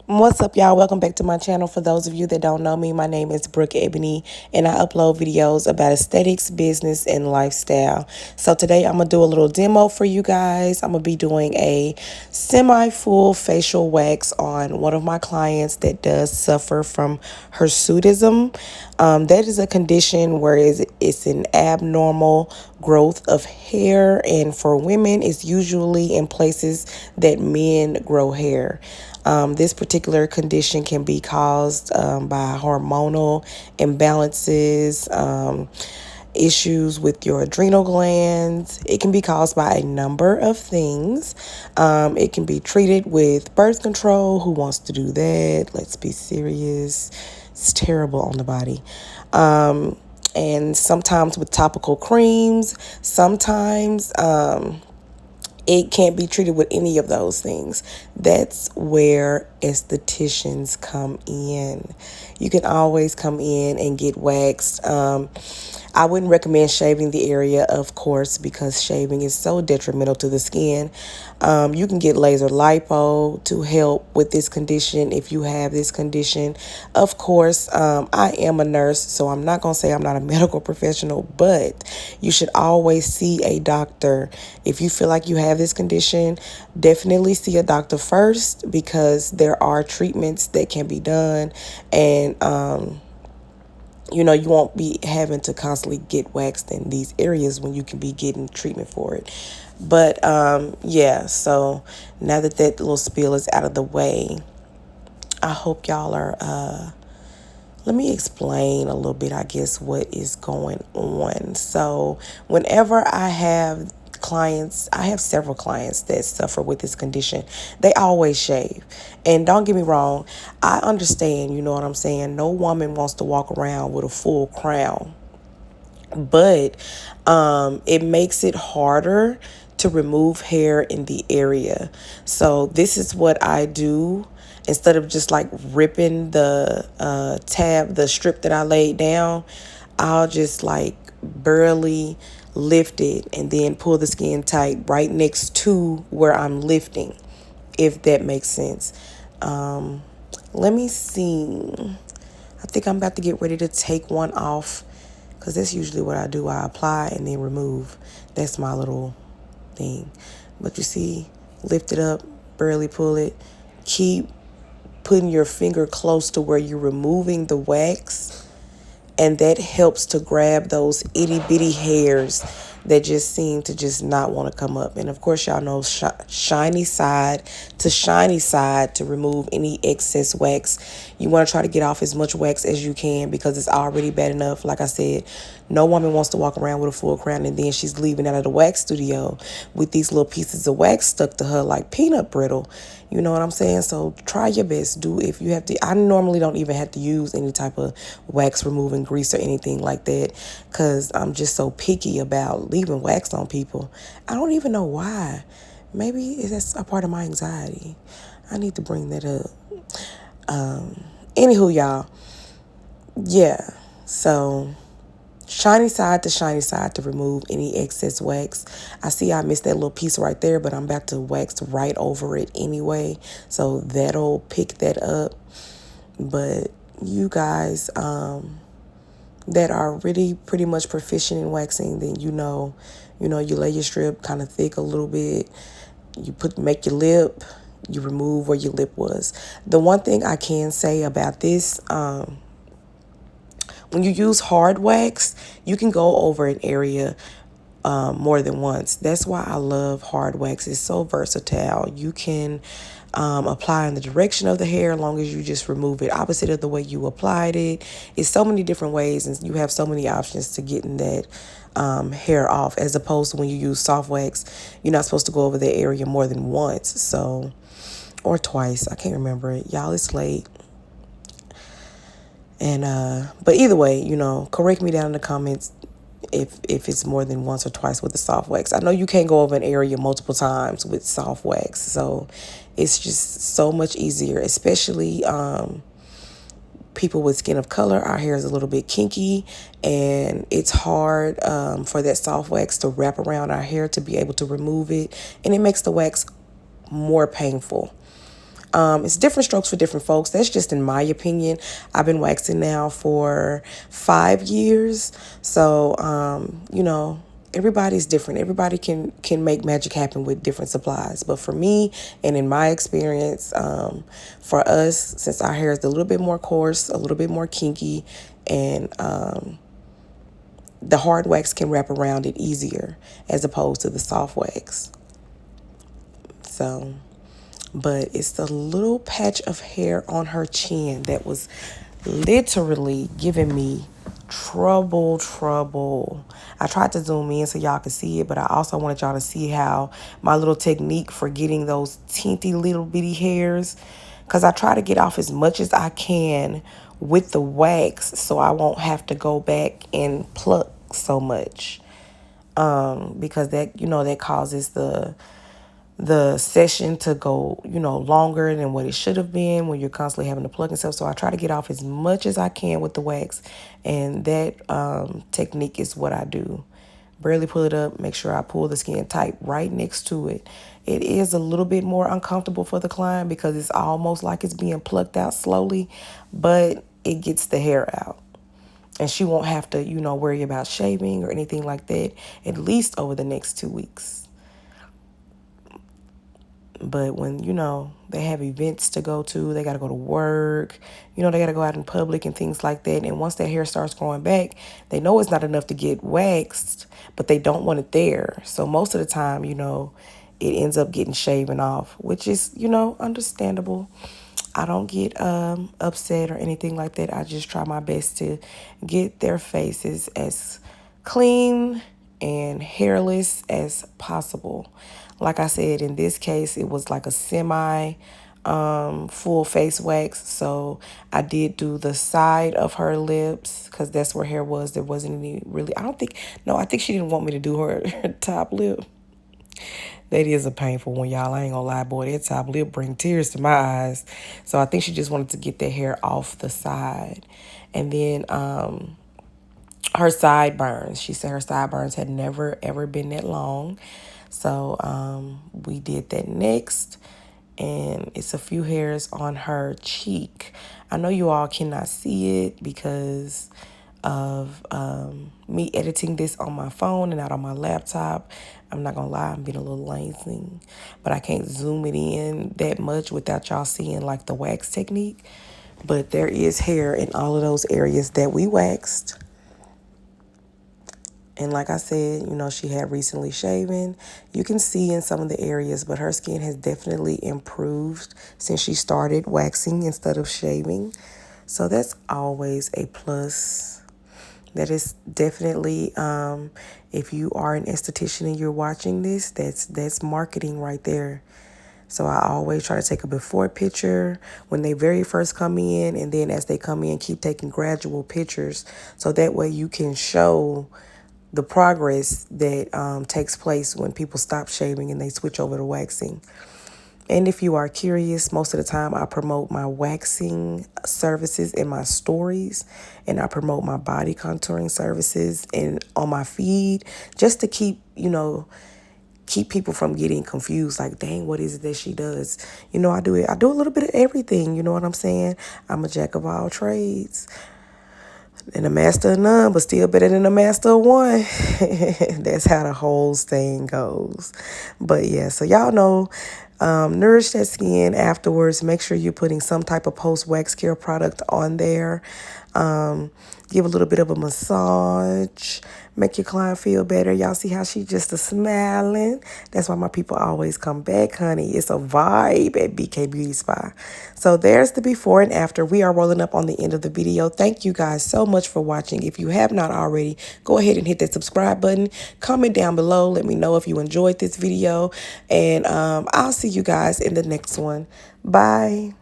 What's up, y'all? Welcome back to my channel. For those of you that don't know me, my name is BrookeEbonie, and I upload videos about aesthetics, business, and lifestyle. So today I'm going to do a little demo for you guys. I'm going to be doing a semi-full facial wax on one of my clients that does suffer from hirsutism. That is a condition where it's an abnormal growth of hair, and for women, it's usually in places that men grow hair. This particular condition can be caused by hormonal imbalances, issues with your adrenal glands. It can be caused by a number of things. It can be treated with birth control. Who wants to do that? Let's be serious. It's terrible on the body. And sometimes with topical creams, sometimes it can't be treated with any of those things. That's where estheticians come in. You can always come in and get waxed. I wouldn't recommend shaving the area, of course, because shaving is so detrimental to the skin. You can get laser lipo to help with this condition if you have this condition. Of course, I am a nurse, so I'm not going to say I'm not a medical professional, but you should always see a doctor. If you feel like you have this condition, definitely see a doctor first, because there are treatments that can be done, and you won't be having to constantly get waxed in these areas when you can be getting treatment for it. But yeah, so now that that little spiel is out of the way, I hope y'all are let me explain a little bit, I guess, what is going on. So whenever I have clients, I have several clients that suffer with this condition. They always shave. And don't get me wrong, I understand, you know what I'm saying? No woman wants to walk around with a full crown. But it makes it harder to remove hair in the area. So this is what I do. Instead of just like ripping the the strip that I laid down, I'll just like barely lift it and then pull the skin tight right next to where I'm lifting, if that makes sense. Let me see. I think I'm about to get ready to take one off, because that's usually what I do. I apply and then remove. That's my little thing. But you see, lift it up, barely pull it. Keep putting your finger close to where you're removing the wax, and that helps to grab those itty bitty hairs that just seem to just not want to come up. And of course, y'all know shiny side to remove any excess wax. You want to try to get off as much wax as you can, because it's already bad enough. Like I said, no woman wants to walk around with a full crown and then she's leaving out of the wax studio with these little pieces of wax stuck to her like peanut brittle. You know what I'm saying? So try your best. Do, if you have to. I normally don't even have to use any type of wax removing grease or anything like that, because I'm just so picky about leaving wax on people. I don't even know why. Maybe that's a part of my anxiety. I need to bring that up. Anywho, y'all. Yeah. So shiny side to remove any excess wax. I see I missed that little piece right there, but I'm about to wax right over it anyway, so that'll pick that up. But you guys that are really pretty much proficient in waxing, then you lay your strip kind of thick a little bit. You make your lip, you remove where your lip was. The one thing I can say about this, when you use hard wax, you can go over an area more than once. That's why I love hard wax. It's so versatile. You can apply in the direction of the hair, as long as you just remove it opposite of the way you applied it. It's so many different ways, and you have so many options to getting that hair off, as opposed to when you use soft wax, you're not supposed to go over the area more than once, so, or twice. I can't remember it. Y'all, it's late. And but either way, correct me down in the comments if it's more than once or twice with the soft wax. I know you can't go over an area multiple times with soft wax, so it's just so much easier, especially people with skin of color. Our hair is a little bit kinky, and it's hard for that soft wax to wrap around our hair to be able to remove it, and it makes the wax more painful. It's different strokes for different folks. That's just in my opinion. I've been waxing now for 5 years. So, everybody's different. Everybody can make magic happen with different supplies. But for me, and in my experience, for us, since our hair is a little bit more coarse, a little bit more kinky, and the hard wax can wrap around it easier as opposed to the soft wax. So, but it's the little patch of hair on her chin that was literally giving me trouble. I tried to zoom in so y'all could see it, but I also wanted y'all to see how my little technique for getting those teeny little bitty hairs, because I try to get off as much as I can with the wax so I won't have to go back and pluck so much, because that causes the session to go, longer than what it should have been when you're constantly having to plug and stuff. So I try to get off as much as I can with the wax. And that technique is what I do. Barely pull it up. Make sure I pull the skin tight right next to it. It is a little bit more uncomfortable for the client because it's almost like it's being plucked out slowly, but it gets the hair out. And she won't have to, worry about shaving or anything like that, at least over the next 2 weeks. But when, they have events to go to, they got to go to work, they got to go out in public and things like that. And once their hair starts growing back, they know it's not enough to get waxed, but they don't want it there. So most of the time, it ends up getting shaven off, which is, understandable. I don't get upset or anything like that. I just try my best to get their faces as clean and hairless as possible. Like I said, in this case, it was like a semi full face wax. So I did do the side of her lips because that's where hair was. There wasn't any really, I think she didn't want me to do her top lip. That is a painful one, y'all. I ain't gonna lie, boy. That top lip bring tears to my eyes. So I think she just wanted to get that hair off the side. And then her sideburns. She said her sideburns had never, ever been that long. So we did that next. And it's a few hairs on her cheek. I know you all cannot see it because of me editing this on my phone and not on my laptop. I'm not gonna lie, I'm being a little lazy, but I can't zoom it in that much without y'all seeing like the wax technique. But there is hair in all of those areas that we waxed. And like I said, she had recently shaven. You can see in some of the areas, but her skin has definitely improved since she started waxing instead of shaving. So that's always a plus. That is definitely, if you are an esthetician and you're watching this, that's marketing right there. So I always try to take a before picture when they very first come in, and then as they come in, keep taking gradual pictures. So that way you can show the progress that takes place when people stop shaving and they switch over to waxing. And if you are curious, most of the time I promote my waxing services in my stories, and I promote my body contouring services and on my feed, just to keep people from getting confused. Like, dang, what is it that she does? I do it. I do a little bit of everything. You know what I'm saying? I'm a jack of all trades and a master of none, but still better than a master of one. That's how the whole thing goes. But yeah, so y'all know, nourish that skin afterwards. Make sure you're putting some type of post-wax care product on there. Give a little bit of a massage. Make your client feel better. Y'all see how she just smiling? That's why my people always come back, honey. It's a vibe at BK Beauty Spa. So there's the before and after. We are rolling up on the end of the video. Thank you guys so much for watching. If you have not already, go ahead and hit that subscribe button. Comment down below. Let me know if you enjoyed this video. And I'll see you guys in the next one. Bye.